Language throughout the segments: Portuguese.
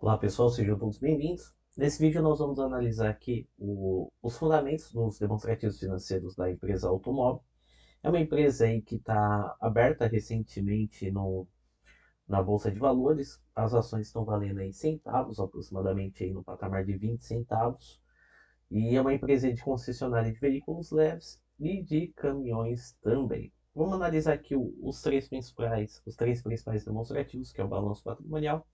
Olá pessoal, sejam todos bem-vindos. Nesse vídeo nós vamos analisar aqui os fundamentos dos demonstrativos financeiros da empresa automóvel. É uma empresa aí que está aberta recentemente na Bolsa de Valores. As ações estão valendo aí centavos, aproximadamente aí no patamar de 20 centavos. E é uma empresa aí de concessionária de veículos leves e de caminhões também. Vamos analisar aqui os três principais demonstrativos, que é o balanço patrimonial,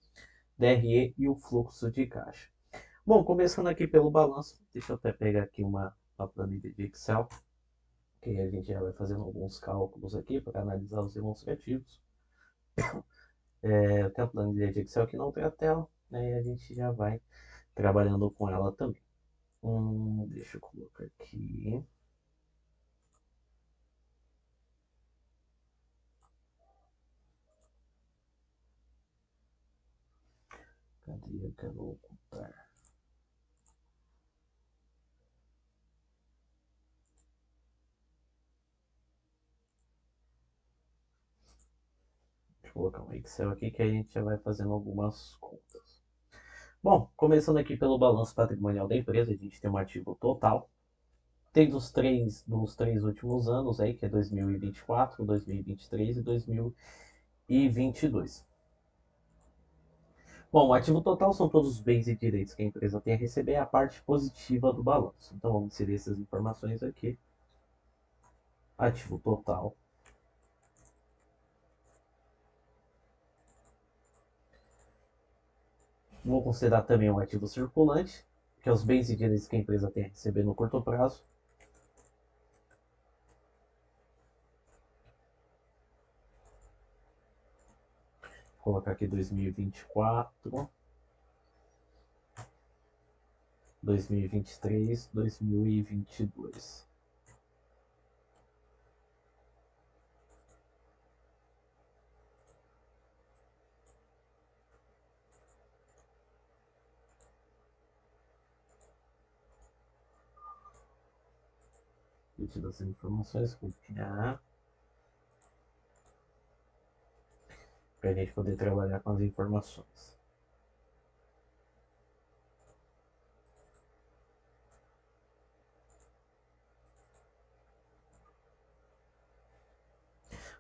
DRE e o fluxo de caixa. Bom, começando aqui pelo balanço, deixa eu até pegar aqui uma planilha de Excel, que a gente já vai fazendo alguns cálculos aqui para analisar os demonstrativos. Eu tenho a planilha de Excel que não tem a tela, né, e a gente já vai trabalhando com ela também. Deixa eu colocar aqui. Cadê? Eu quero ocultar. Deixa eu colocar um Excel aqui que a gente já vai fazendo algumas contas. Bom, começando aqui pelo balanço patrimonial da empresa, a gente tem um ativo total. Tem dos três últimos anos aí, que é 2024, 2023 e 2022. Bom, o ativo total são todos os bens e direitos que a empresa tem a receber, é a parte positiva do balanço. Então vamos inserir essas informações aqui. Ativo total. Vou considerar também um ativo circulante, que é os bens e direitos que a empresa tem a receber no curto prazo. Vou colocar aqui 2024, 2023, 2022. Retiro as informações, copiar, para a gente poder trabalhar com as informações.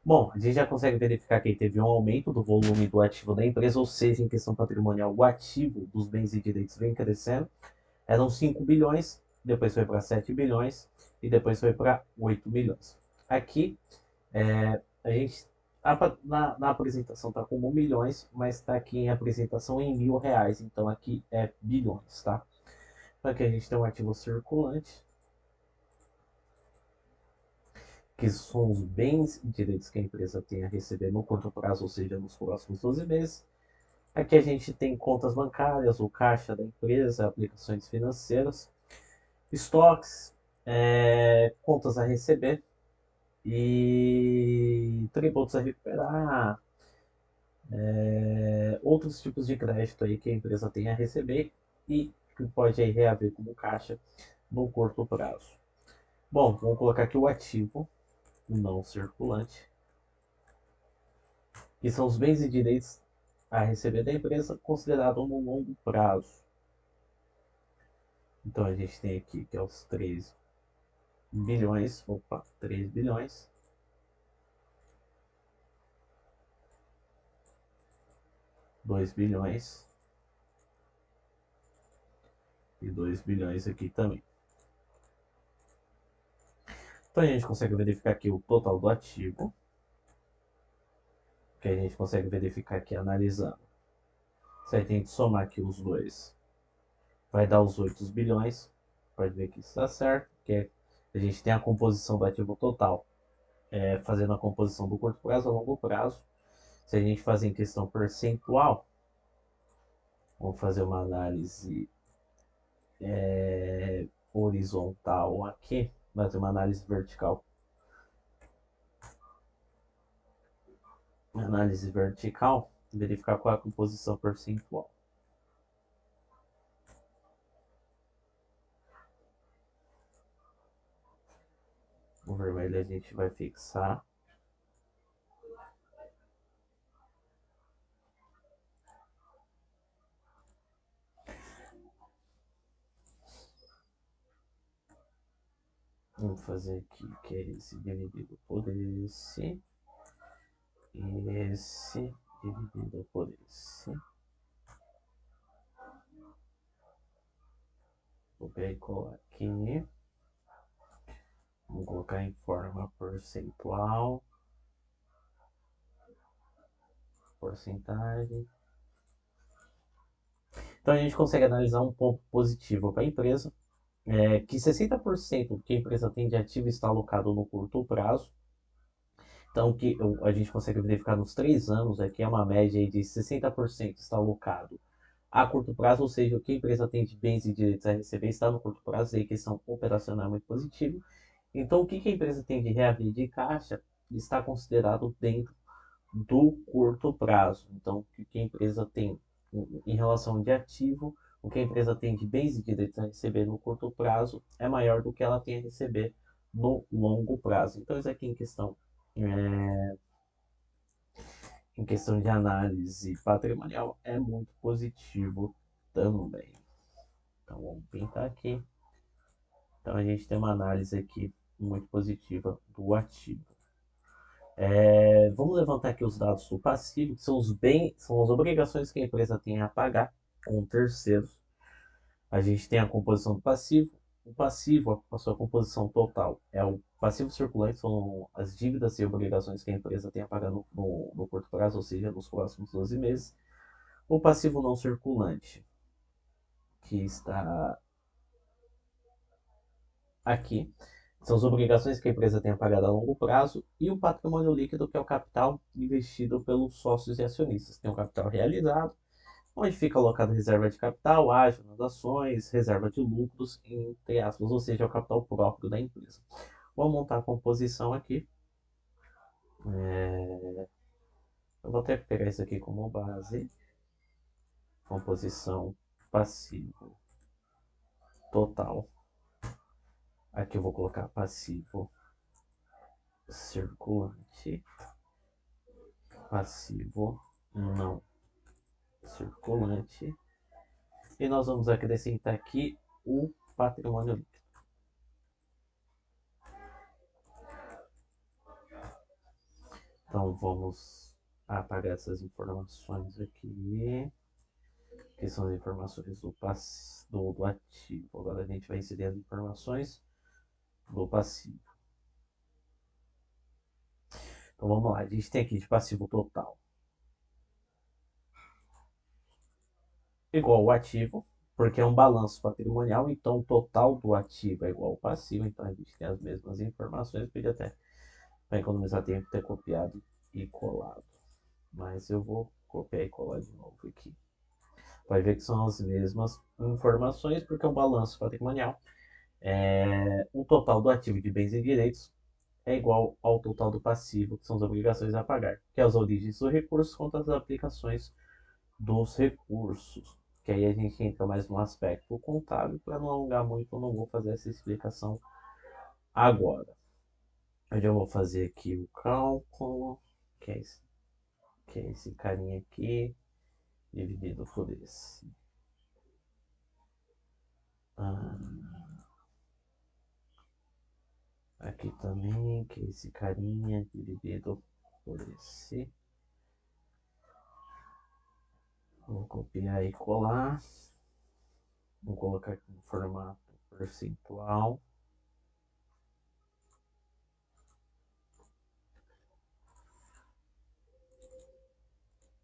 Bom, a gente já consegue verificar que teve um aumento do volume do ativo da empresa, ou seja, em questão patrimonial, o ativo dos bens e direitos vem crescendo. Eram 5 bilhões, depois foi para 7 bilhões e depois foi para 8 bilhões. Aqui, a gente na apresentação está como milhões, mas está aqui em apresentação em R$ 1.000, então aqui é bilhões, tá? Então aqui a gente tem um ativo circulante, que são os bens e direitos que a empresa tem a receber no curto prazo, ou seja, nos próximos 12 meses. Aqui a gente tem contas bancárias, o caixa da empresa, aplicações financeiras, estoques, contas a receber e tributos a recuperar, outros tipos de crédito aí que a empresa tem a receber e que pode aí reaver como caixa no curto prazo. Bom, vamos colocar aqui o ativo não circulante, que são os bens e direitos a receber da empresa considerado no longo prazo. Então a gente tem aqui que é os 3 bilhões, 3 bilhões, 2 bilhões e 2 bilhões aqui também. Então a gente consegue verificar aqui o total do ativo, que a gente consegue verificar aqui analisando. Se a gente somar aqui os dois, vai dar os 8 bilhões. Pode ver que isso está certo, que a gente tem a composição do ativo total, fazendo a composição do curto prazo a longo prazo. Se a gente fazer em questão percentual, vamos fazer uma análise horizontal aqui, fazer uma análise vertical. Análise vertical, verificar qual é a composição percentual. O vermelho a gente vai fixar. Vamos fazer aqui, que é esse dividido por esse. Esse dividido por esse. Vou pegar e colar aqui. Vamos colocar em forma percentual. Porcentagem. Então a gente consegue analisar um ponto positivo para a empresa, que 60% do que a empresa tem de ativo está alocado no curto prazo. Então, que a gente consegue verificar nos 3 anos é que é uma média aí de 60% está alocado a curto prazo, ou seja, o que a empresa tem de bens e direitos a receber está no curto prazo, e aí questão operacional muito positiva. Então, o que a empresa tem de reaver de caixa está considerado dentro do curto prazo. Então, o que a empresa tem em relação de ativo, o que a empresa tem de bens e direitos a receber no curto prazo é maior do que ela tem a receber no longo prazo. Então, isso aqui em questão de análise patrimonial é muito positivo também. Então, vamos pintar aqui. Então, a gente tem uma análise aqui muito positiva do ativo. Vamos levantar aqui os dados do passivo, que são os bens, são as obrigações que a empresa tem a pagar com terceiros. A gente tem a composição do passivo. O passivo, a sua composição total, é o passivo circulante, são as dívidas e obrigações que a empresa tem a pagar no curto prazo, ou seja, nos próximos 12 meses. O passivo não circulante, que está aqui, são as obrigações que a empresa tem a pagar a longo prazo, e o patrimônio líquido, que é o capital investido pelos sócios e acionistas. Tem o capital realizado, onde fica alocado reserva de capital, ágio nas ações, reserva de lucros, entre aspas, ou seja, é o capital próprio da empresa. Vou montar a composição aqui. Eu vou até pegar isso aqui como base. Composição passivo total. Aqui eu vou colocar passivo circulante, passivo não circulante, e nós vamos acrescentar aqui o patrimônio líquido. Então vamos apagar essas informações aqui, que são as informações do ativo. Agora a gente vai inserir as informações do passivo. Então vamos lá, a gente tem aqui de passivo total igual ao ativo, porque é um balanço patrimonial, então o total do ativo é igual ao passivo, então a gente tem as mesmas informações. Eu podia até, para economizar tempo, ter copiado e colado, mas eu vou copiar e colar de novo aqui. Vai ver que são as mesmas informações, porque é um balanço patrimonial. O total do ativo de bens e direitos é igual ao total do passivo, que são as obrigações a pagar, que é as origens dos recursos contra as aplicações dos recursos. Que aí a gente entra mais no aspecto contábil. Para não alongar muito, eu não vou fazer essa explicação agora. Eu já vou fazer aqui o cálculo, que é esse carinha aqui, dividido por esse. Aqui também, que é esse carinha, dividido por esse. Vou copiar e colar. Vou colocar aqui no formato percentual.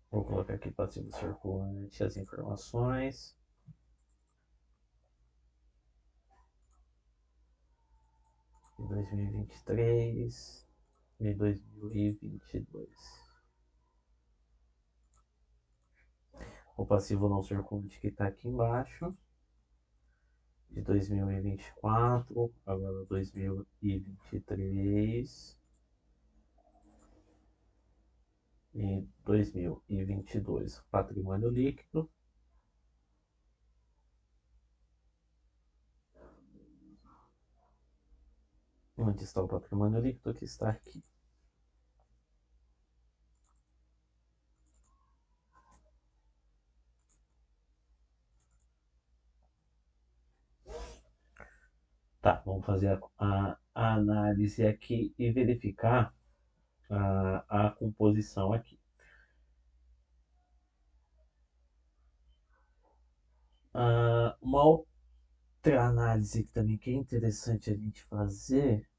Vou colocar aqui passivo circulante as informações. De 2023 e 2022. O passivo não circulante que está aqui embaixo. De 2024, agora 2023 e 2022. Patrimônio líquido. Onde está o patrimônio líquido? Que está aqui. Tá, vamos fazer a análise aqui e verificar a composição aqui. Uma outra análise também que é interessante a gente fazer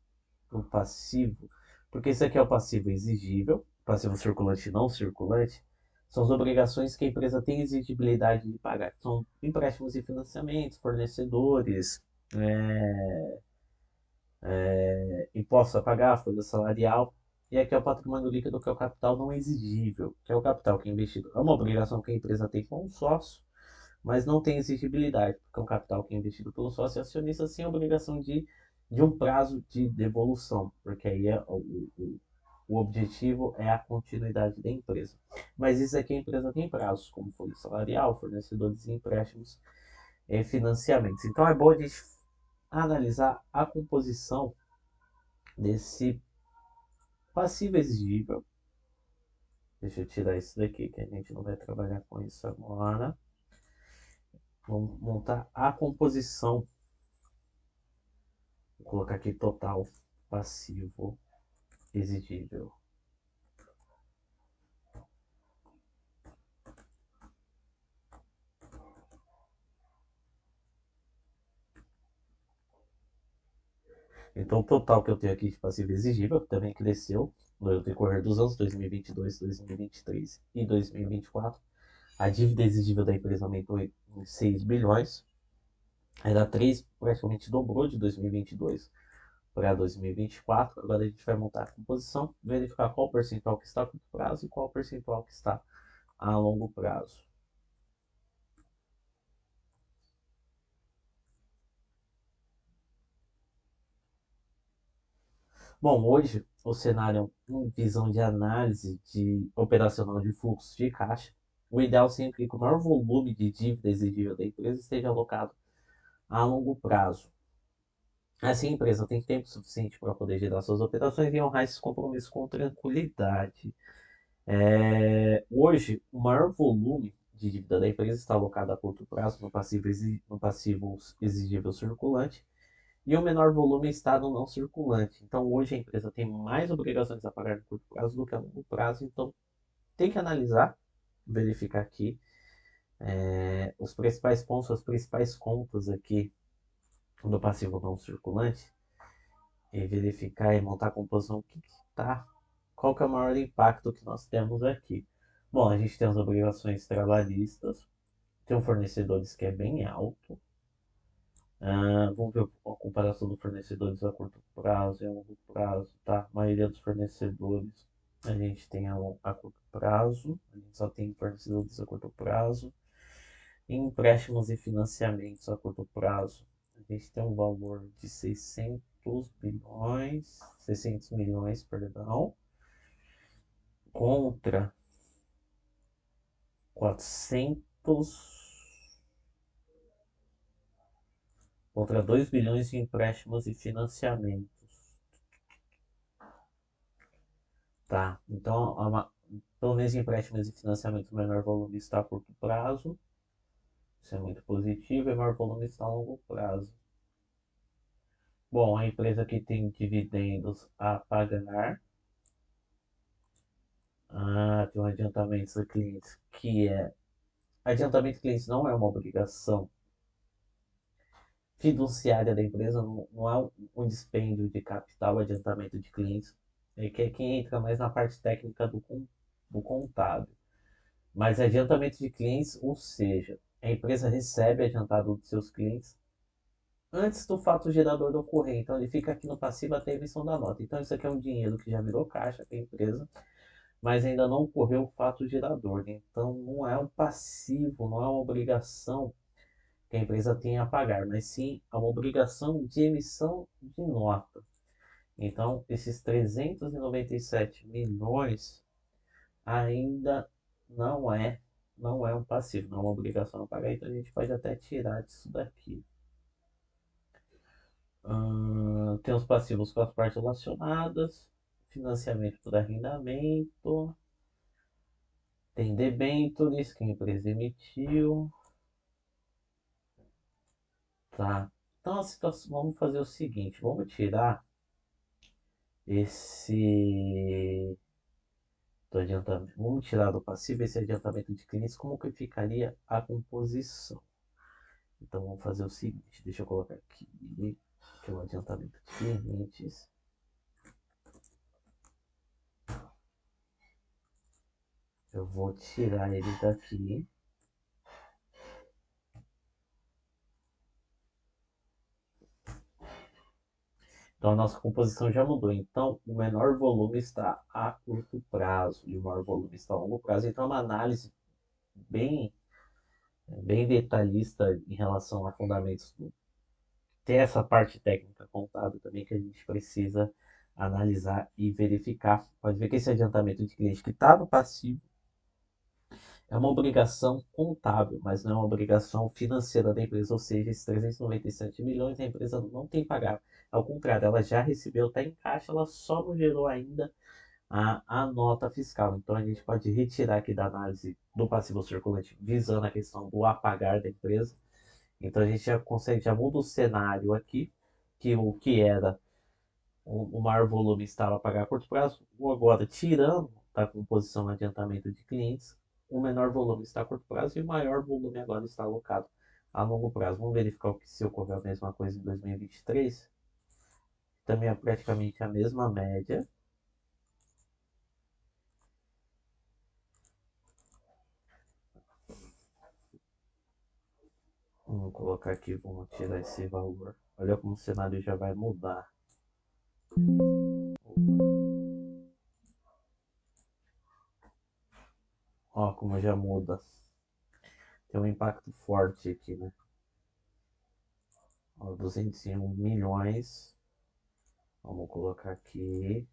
o passivo, porque isso aqui é o passivo exigível, passivo circulante e não circulante, são as obrigações que a empresa tem exigibilidade de pagar. São empréstimos e financiamentos, fornecedores, é, impostos a pagar, folha salarial. E aqui é o patrimônio líquido, que é o capital não exigível, que é o capital que é investido. É uma obrigação que a empresa tem com o sócio, mas não tem exigibilidade, porque é um capital que é investido pelo sócio acionista sem obrigação de um prazo de devolução, porque aí o objetivo é a continuidade da empresa. Mas isso aqui a empresa tem prazos, como folha salarial, fornecedores e empréstimos e financiamentos. Então é bom a gente analisar a composição desse passivo exigível. Deixa eu tirar isso daqui, que a gente não vai trabalhar com isso agora. Vamos montar a composição. Vou colocar aqui total passivo exigível. Então, o total que eu tenho aqui de passivo exigível, que também cresceu no decorrer dos anos 2022, 2023 e 2024. A dívida exigível da empresa aumentou em 6 bilhões. Era 3, praticamente dobrou de 2022 para 2024. Agora a gente vai montar a composição, verificar qual percentual que está a curto prazo e qual percentual que está a longo prazo. Bom, hoje o cenário em visão de análise de operacional de fluxo de caixa, o ideal sempre é que o maior volume de dívida exigível da empresa esteja alocado a longo prazo. Assim, a empresa tem tempo suficiente para poder gerar suas operações e honrar esses compromissos com tranquilidade. Hoje, o maior volume de dívida da empresa está alocado a curto prazo no passivo exigível circulante e o menor volume está no não circulante. Então, hoje a empresa tem mais obrigações a pagar no curto prazo do que a longo prazo. Então, tem que analisar, verificar aqui os principais pontos, as principais contas aqui do passivo não circulante e verificar e montar a composição, o que está, qual que é o maior impacto que nós temos aqui. Bom, a gente tem as obrigações trabalhistas, tem um fornecedores que é bem alto. Vamos ver a comparação dos fornecedores a curto prazo e a longo prazo, tá? A maioria dos fornecedores a gente tem a curto prazo, a gente só tem fornecedores a curto prazo. Em empréstimos e financiamentos a curto prazo, a gente tem um valor de 600 milhões, perdão, contra 400, contra 2 bilhões de empréstimos e financiamentos. Tá, então, pelo menos em empréstimos e financiamentos, o menor volume está a curto prazo. Isso é muito positivo, e o maior volume está a longo prazo. Bom, a empresa que tem dividendos a pagar, tem um adiantamento a clientes, que é. Adiantamento de clientes não é uma obrigação fiduciária da empresa, não há um dispêndio de capital, adiantamento de clientes. É que é quem entra mais na parte técnica do contábil. Mas adiantamento de clientes, ou seja, a empresa recebe adiantado dos seus clientes antes do fato gerador ocorrer. Então ele fica aqui no passivo até a emissão da nota. Então isso aqui é um dinheiro que já virou caixa para a empresa, mas ainda não ocorreu o fato gerador. Então não é um passivo, não é uma obrigação que a empresa tem a pagar, mas sim a uma obrigação de emissão de nota. Então esses 397 milhões ainda não é não é um passivo, não é uma obrigação a pagar, então a gente pode até tirar disso daqui. Tem os passivos com as partes relacionadas, financiamento por arrendamento, tem debêntures que a empresa emitiu, tá? Então a situação, vamos fazer o seguinte, vamos tirar esse do adiantamento, vamos tirar do passivo esse adiantamento de clientes, como que ficaria a composição? Então vamos fazer o seguinte, deixa eu colocar aqui, que é o adiantamento de clientes. Eu vou tirar ele daqui. Então a nossa composição já mudou. Então o menor volume está a curto prazo e o maior volume está a longo prazo. Então é uma análise bem, bem detalhista em relação a fundamentos. Tem essa parte técnica contábil também que a gente precisa analisar e verificar. Pode ver que esse adiantamento de cliente que está no passivo é uma obrigação contábil, mas não é uma obrigação financeira da empresa, ou seja, esses 397 milhões a empresa não tem pagado. Ao contrário, ela já recebeu, está em caixa, ela só não gerou ainda a nota fiscal. Então a gente pode retirar aqui da análise do passivo circulante, visando a questão do apagar da empresa. Então a gente já consegue, já muda o cenário aqui, que o que era o maior volume estava a pagar a curto prazo, ou agora tirando da composição no adiantamento de clientes, o menor volume está a curto prazo e o maior volume agora está alocado a longo prazo. Vamos verificar se ocorreu a mesma coisa em 2023. Também é praticamente a mesma média. Vamos colocar aqui, vamos tirar esse valor. Olha como o cenário já vai mudar. Ó, como já muda. Tem um impacto forte aqui, né? Ó, 201 milhões. Vamos colocar aqui.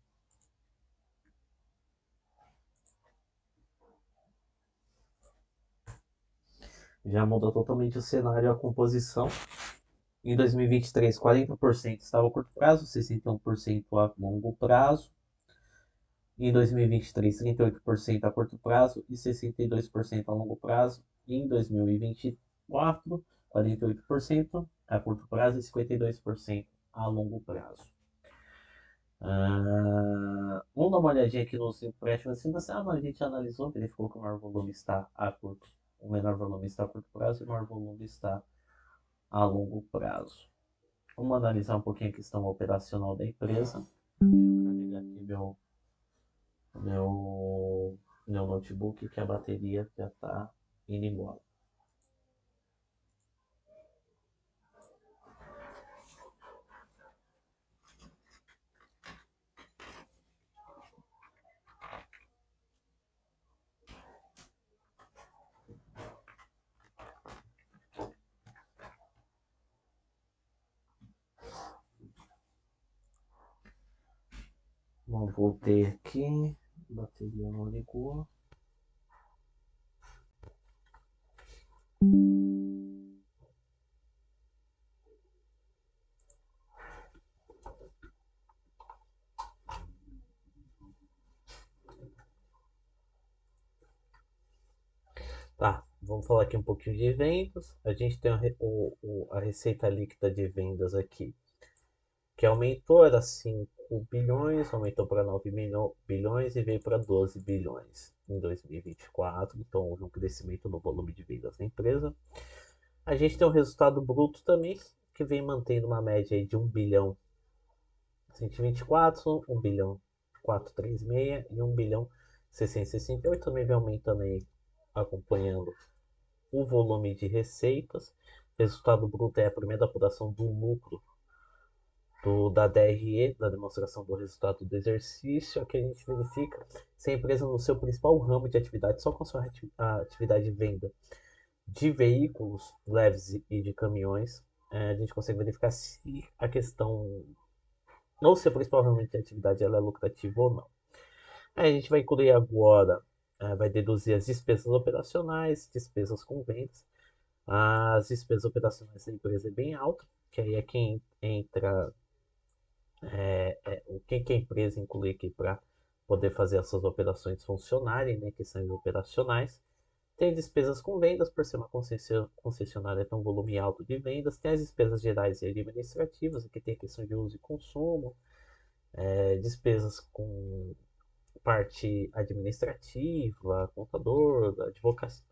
Já muda totalmente o cenário, a composição. Em 2023, 40% estava a curto prazo, 61% a longo prazo. Em 2023, 38% a curto prazo e 62% a longo prazo. Em 2024, 48% a curto prazo e 52% a longo prazo. Vamos dar uma olhadinha aqui nos empréstimos. Assim, mas a gente analisou, verificou que o maior volume está a curto, o menor volume está a curto prazo e o maior volume está a longo prazo. Vamos analisar um pouquinho a questão operacional da empresa. Deixa eu carregar aqui meu notebook, que a bateria já está indo embora. Bom, voltei aqui, a bateria não ligou. Tá, vamos falar aqui um pouquinho de vendas. A gente tem a receita líquida de vendas aqui, que aumentou, era 5 bilhões, aumentou para 9 bilhões e veio para 12 bilhões em 2024. Então houve um crescimento no volume de vendas da empresa. A gente tem um resultado bruto também, que vem mantendo uma média aí de 1 bilhão 124, 1 bilhão 436 e 1 bilhão 668. Também vem aumentando aí, acompanhando o volume de receitas. Resultado bruto é a primeira apuração do lucro da DRE, da demonstração do resultado do exercício. Aqui a gente verifica se a empresa no seu principal ramo de atividade, só com a sua atividade de venda de veículos leves e de caminhões, a gente consegue verificar se a questão, ou se a principal ramo de atividade ela é lucrativa ou não. Aí a gente vai incluir agora, vai deduzir as despesas operacionais, despesas com vendas. As despesas operacionais da empresa é bem alta, que aí é quem entra, o que a empresa inclui aqui para poder fazer essas operações funcionarem, né, questões operacionais. Tem despesas com vendas, por ser uma concessionária, tem um volume alto de vendas. Tem as despesas gerais e administrativas, aqui tem a questão de uso e consumo, despesas com parte administrativa, contador,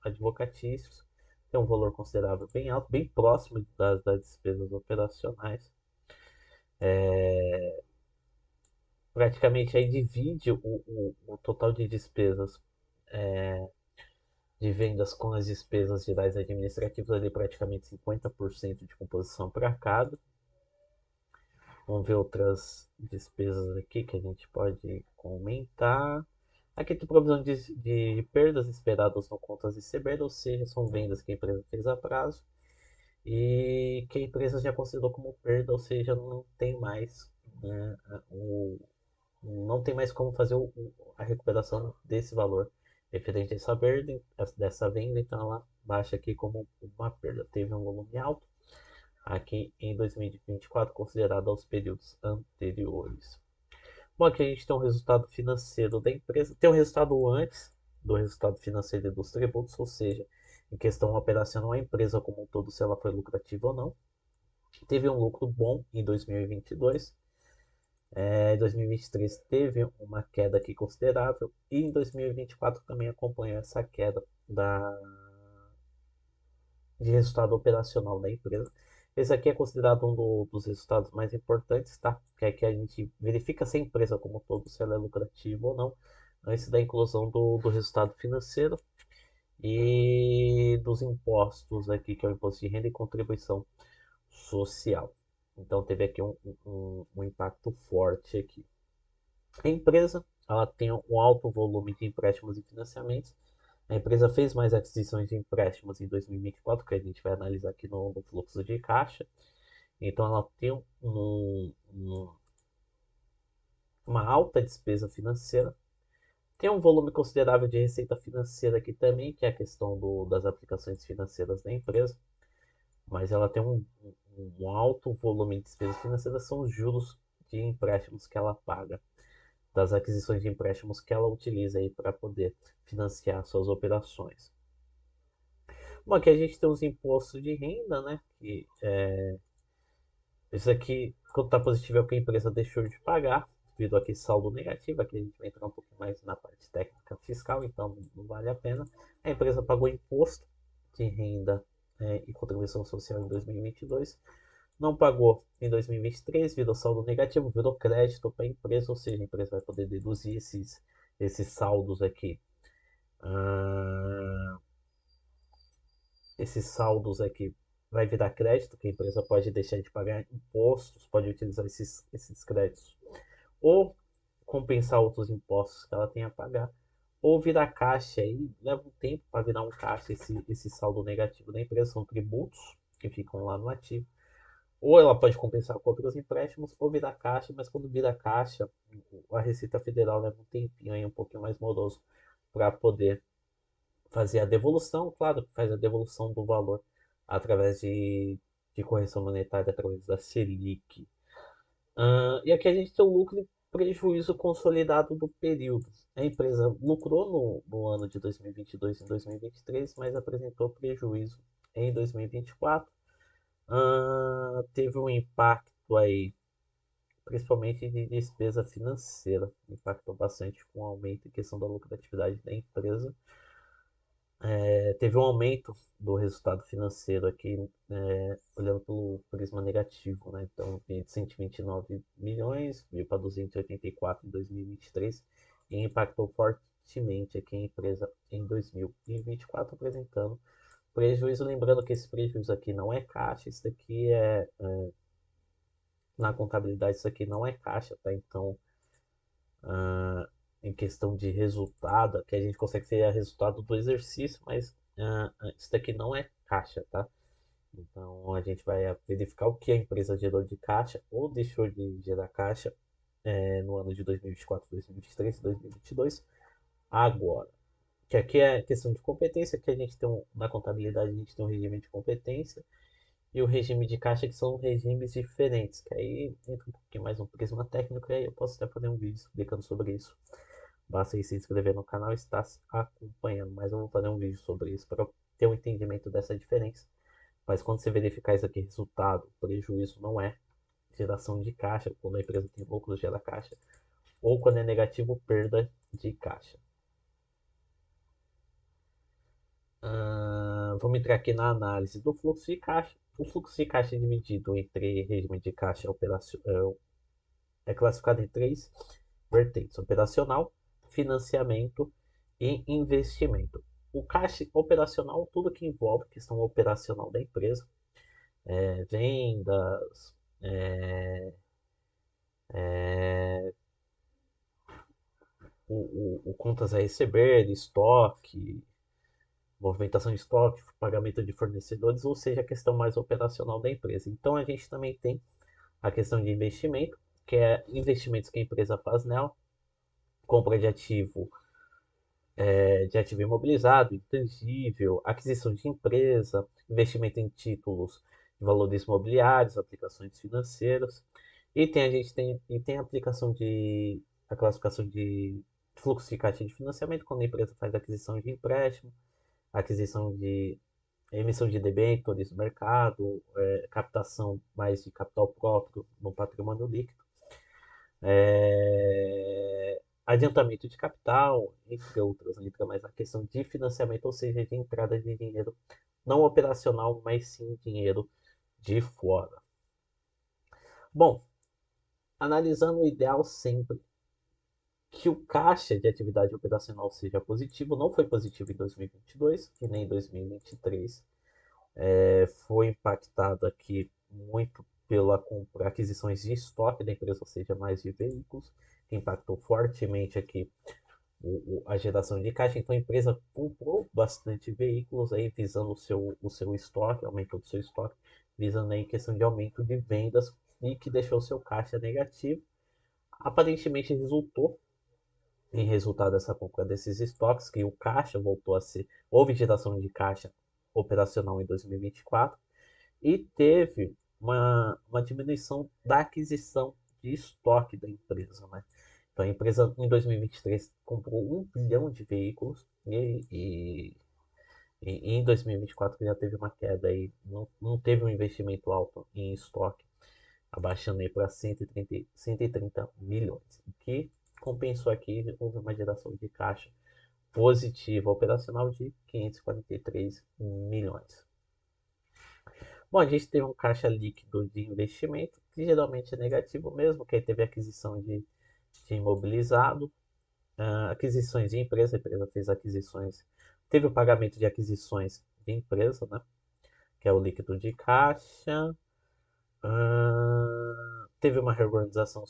advocatícios. Tem um valor considerável bem alto, bem próximo das despesas operacionais. Praticamente aí divide o total de despesas de vendas com as despesas gerais administrativas, ali praticamente 50% de composição para cada. Vamos ver outras despesas aqui que a gente pode comentar. Aqui tem provisão de perdas esperadas no contas receber, ou seja, são vendas que a empresa fez a prazo e que a empresa já considerou como perda, ou seja, não tem mais, né, não tem mais como fazer a recuperação desse valor referente a dessa venda, então ela baixa aqui como uma perda. Teve um volume alto aqui em 2024, considerado aos períodos anteriores. Bom, aqui a gente tem um resultado financeiro da empresa, tem um resultado antes do resultado financeiro e dos tributos, ou seja, em questão operacional, a empresa como um todo, se ela foi lucrativa ou não. Teve um lucro bom em 2022, em 2023 teve uma queda aqui considerável e em 2024 também acompanhou essa queda de resultado operacional da empresa. Esse aqui é considerado dos resultados mais importantes, tá? Que é que a gente verifica se a empresa como um todo, se ela é lucrativa ou não, antes da inclusão do resultado financeiro e dos impostos aqui, que é o imposto de renda e contribuição social. Então teve aqui um impacto forte aqui. A empresa ela tem um alto volume de empréstimos e financiamentos. A empresa fez mais aquisições de empréstimos em 2024, que a gente vai analisar aqui no fluxo de caixa. Então ela tem uma alta despesa financeira. Tem um volume considerável de receita financeira aqui também, que é a questão das aplicações financeiras da empresa. Mas ela tem um alto volume de despesas financeiras, são os juros de empréstimos que ela paga, das aquisições de empréstimos que ela utiliza aí para poder financiar suas operações. Bom, aqui a gente tem os impostos de renda, né? Isso aqui, quando está positivo, é o que a empresa deixou de pagar, devido aqui saldo negativo. Aqui a gente vai entrar um pouco mais na parte técnica fiscal, então não vale a pena. A empresa pagou imposto de renda e contribuição social em 2022. Não pagou em 2023, virou saldo negativo, virou crédito para a empresa, ou seja, a empresa vai poder deduzir esses saldos aqui. Ah, esses saldos aqui vai virar crédito, que a empresa pode deixar de pagar impostos, pode utilizar esses créditos ou compensar outros impostos que ela tenha a pagar, ou virar caixa. Aí leva um tempo para virar um caixa esse saldo negativo da empresa, são tributos que ficam lá no ativo. Ou ela pode compensar com outros empréstimos, ou virar caixa, mas quando vira caixa, a Receita Federal leva um tempinho aí, um pouquinho mais moroso, para poder fazer a devolução, claro, faz a devolução do valor através de correção monetária, através da Selic. E aqui a gente tem o lucro e prejuízo consolidado do período. A empresa lucrou no ano de 2022 e 2023, mas apresentou prejuízo em 2024. Teve um impacto aí, principalmente de despesa financeira, impactou bastante com o aumento em questão da lucratividade da empresa. Teve um aumento do resultado financeiro aqui, olhando pelo prisma negativo, né? Então, de 129 milhões, veio para 284 em 2023 e impactou fortemente aqui a empresa em 2024, apresentando prejuízo. Lembrando que esse prejuízo aqui não é caixa, isso daqui na contabilidade, isso aqui não é caixa, tá? Então, em questão de resultado, que a gente consegue ter o resultado do exercício, mas isso daqui não é caixa, tá? Então a gente vai verificar o que a empresa gerou de caixa ou deixou de gerar caixa no ano de 2024, 2023 e 2022. Agora, que aqui é questão de competência, que a gente tem na contabilidade a gente tem um regime de competência e o regime de caixa, que são regimes diferentes, que aí entra um pouquinho mais um prisma técnico e aí eu posso até fazer um vídeo explicando sobre isso. basta ir se inscrever no canal e estar acompanhando. Mas eu vou fazer um vídeo sobre isso para ter um entendimento dessa diferença. Mas quando você verificar isso aqui, resultado, prejuízo não é geração de caixa, quando a empresa tem lucro, gera caixa, ou quando é negativo, perda de caixa. Vamos entrar aqui na análise do fluxo de caixa. O fluxo de caixa é dividido entre regime de caixa é classificado em três vertentes: operacional, financiamento e investimento. O caixa operacional, tudo que envolve questão operacional da empresa, vendas, é, é, o contas a receber, estoque, movimentação de estoque, pagamento de fornecedores, ou seja, a questão mais operacional da empresa. Então a gente também tem a questão de investimento, que é investimentos que a empresa faz nela, compra de ativo imobilizado, intangível, aquisição de empresa, investimento em títulos de valores imobiliários, aplicações financeiras. E tem a aplicação a classificação de fluxo de caixa de financiamento, quando a empresa faz aquisição de empréstimo, aquisição de emissão de debêntures no mercado, captação mais de capital próprio no patrimônio líquido, adiantamento de capital, entre outras. Entra mais na questão de financiamento, ou seja, de entrada de dinheiro não operacional, mas sim dinheiro de fora. Bom, analisando o ideal sempre que o caixa de atividade operacional seja positivo, não foi positivo em 2022 e nem em 2023. Foi impactado aqui muito pela aquisições de estoque da empresa, ou seja, mais de veículos, que impactou fortemente aqui a geração de caixa. Então a empresa comprou bastante veículos aí visando o seu estoque, aumentou o seu estoque, visando aí questão de aumento de vendas e que deixou o seu caixa negativo. Aparentemente resultou em resultado dessa compra desses estoques, que o caixa voltou a ser, houve geração de caixa operacional em 2024 e teve uma diminuição da aquisição de estoque da empresa, né? Então a empresa em 2023 comprou 1 bilhão de veículos e em 2024 já teve uma queda aí, não teve um investimento alto em estoque, abaixando aí para 130 milhões, o que compensou aqui, houve uma geração de caixa positiva operacional de 543 milhões. Bom, a gente teve um caixa líquido de investimento, que geralmente é negativo mesmo, que aí teve aquisição de imobilizado, aquisições de empresa, a empresa fez aquisições, teve o pagamento de aquisições de empresa, né? Que é o líquido de caixa. Teve uma reorganização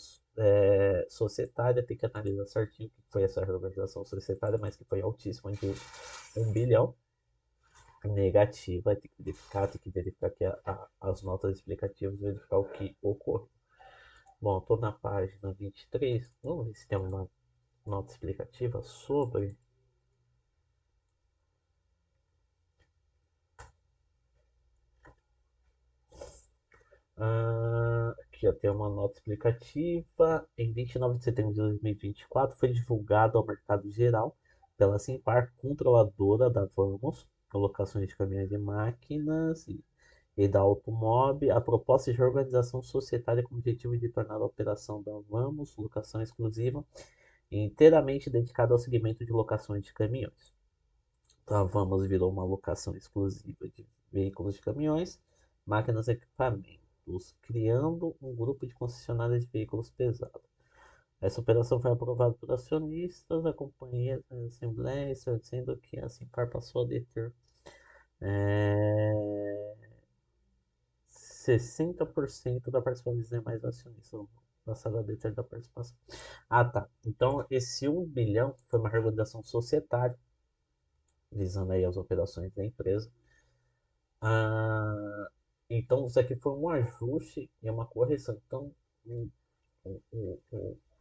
societária, tem que analisar certinho o que foi essa reorganização societária, mas que foi altíssima, de 1 bilhão. Negativa, tem que verificar aqui as notas explicativas, verificar o que ocorreu. Bom, estou na página 23, vamos ver se tem uma nota explicativa sobre. Aqui ó, tem uma nota explicativa. Em 29 de setembro de 2024 foi divulgado ao mercado geral pela Simpar, controladora da Vamos, colocações de caminhões e máquinas e da Automob, a proposta de organização societária com o objetivo de tornar a operação da Vamos, locação exclusiva, inteiramente dedicada ao segmento de locações de caminhões. Então a Vamos virou uma locação exclusiva de veículos de caminhões, máquinas e equipamentos, criando um grupo de concessionárias de veículos pesados. Essa operação foi aprovada por acionistas da companhia da Assembleia, sendo que a Simpar passou a deter 60% da participação dos demais acionistas. Passaram a deter da participação. Ah, tá. Então, esse 1 bilhão foi uma reorganização societária, visando aí as operações da empresa. Então, isso aqui foi um ajuste e uma correção. Então,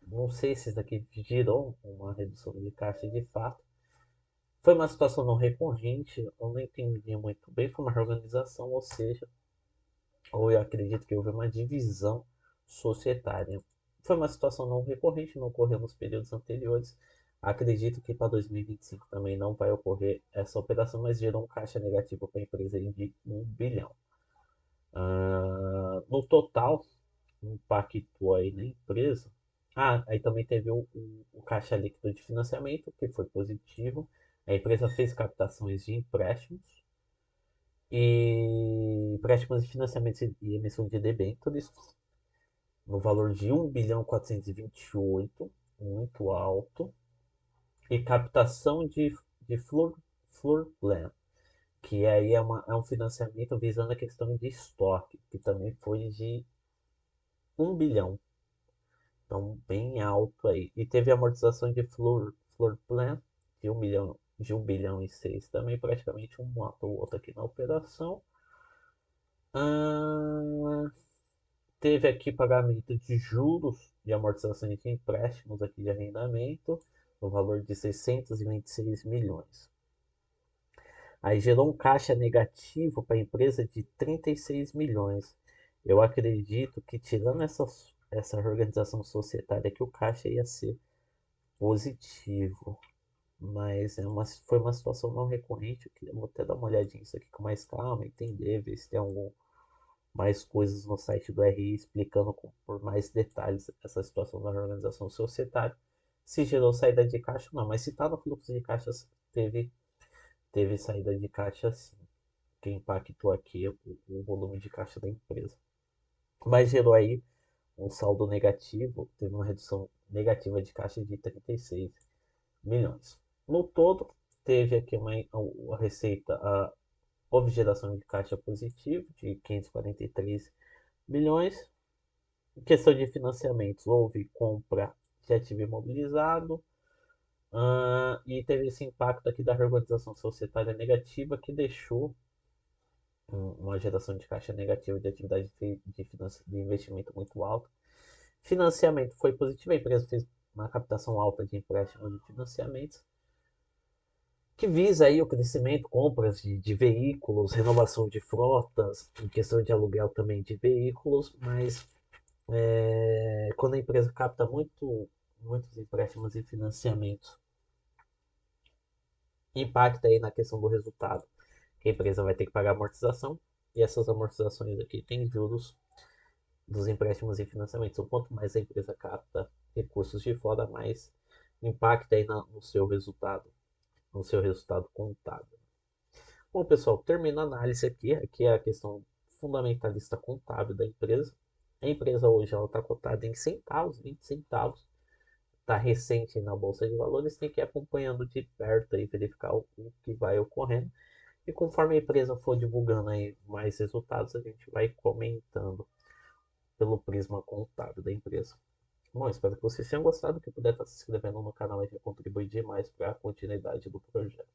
não sei se isso daqui gerou uma redução de caixa de fato. Foi uma situação não recorrente, eu não entendi muito bem. Foi uma reorganização, ou seja, ou eu acredito que houve uma divisão societária. Foi uma situação não recorrente, não ocorreu nos períodos anteriores, Acredito que para 2025 também não vai ocorrer essa operação, mas gerou um caixa negativo para a empresa aí de 1 bilhão. No total, impactou aí na empresa. Aí também teve o caixa líquido de financiamento, que foi positivo. A empresa fez captações de empréstimos e empréstimos de financiamento e emissão de debêntures no valor de 1.428 bilhão, muito alto, e captação de floor plan, que aí é um financiamento visando a questão de estoque, que também foi de 1 bilhão, então bem alto aí. E teve amortização de floor plan de 1 bilhão e 6 também, praticamente um matou o outro aqui na operação. Ah, teve aqui pagamento de juros de amortizações de empréstimos aqui de arrendamento, no valor de 626 milhões. Aí gerou um caixa negativo para a empresa de 36 milhões. Eu acredito que tirando essa organização societária aqui, o caixa ia ser positivo. Mas foi uma situação não recorrente. Eu vou até dar uma olhadinha nisso aqui com mais calma, entender, ver se tem mais coisas no site do RI explicando por mais detalhes essa situação da organização societária. Se gerou saída de caixa, não. Mas se está no fluxo de caixas, teve saída de caixa sim, que impactou aqui o volume de caixa da empresa. Mas gerou aí um saldo negativo, teve uma redução negativa de caixa de 36 milhões. No todo, teve aqui a receita, houve geração de caixa positivo de 543 milhões. Em questão de financiamentos, houve compra de ativo imobilizado, e teve esse impacto aqui da reorganização societária negativa que deixou uma geração de caixa negativa de atividade de investimento muito alta. Financiamento foi positivo, a empresa fez uma captação alta de empréstimos e financiamentos, que visa aí o crescimento, compras de veículos, renovação de frotas, em questão de aluguel também de veículos, mas quando a empresa capta muitos empréstimos e financiamentos, impacta aí na questão do resultado, que a empresa vai ter que pagar amortização, e essas amortizações aqui têm juros dos empréstimos e financiamentos. Então, quanto mais a empresa capta recursos de fora, mais impacta aí no seu resultado contábil. Bom, pessoal, termina a análise aqui. Aqui é a questão fundamentalista contábil da empresa. A empresa hoje está cotada em centavos, 20 centavos. Está recente na Bolsa de Valores, tem que ir acompanhando de perto e verificar o que vai ocorrendo. E conforme a empresa for divulgando aí mais resultados, a gente vai comentando pelo prisma contábil da empresa. Bom, espero que vocês tenham gostado, que puder estar se inscrevendo no canal e contribuir demais para a continuidade do projeto.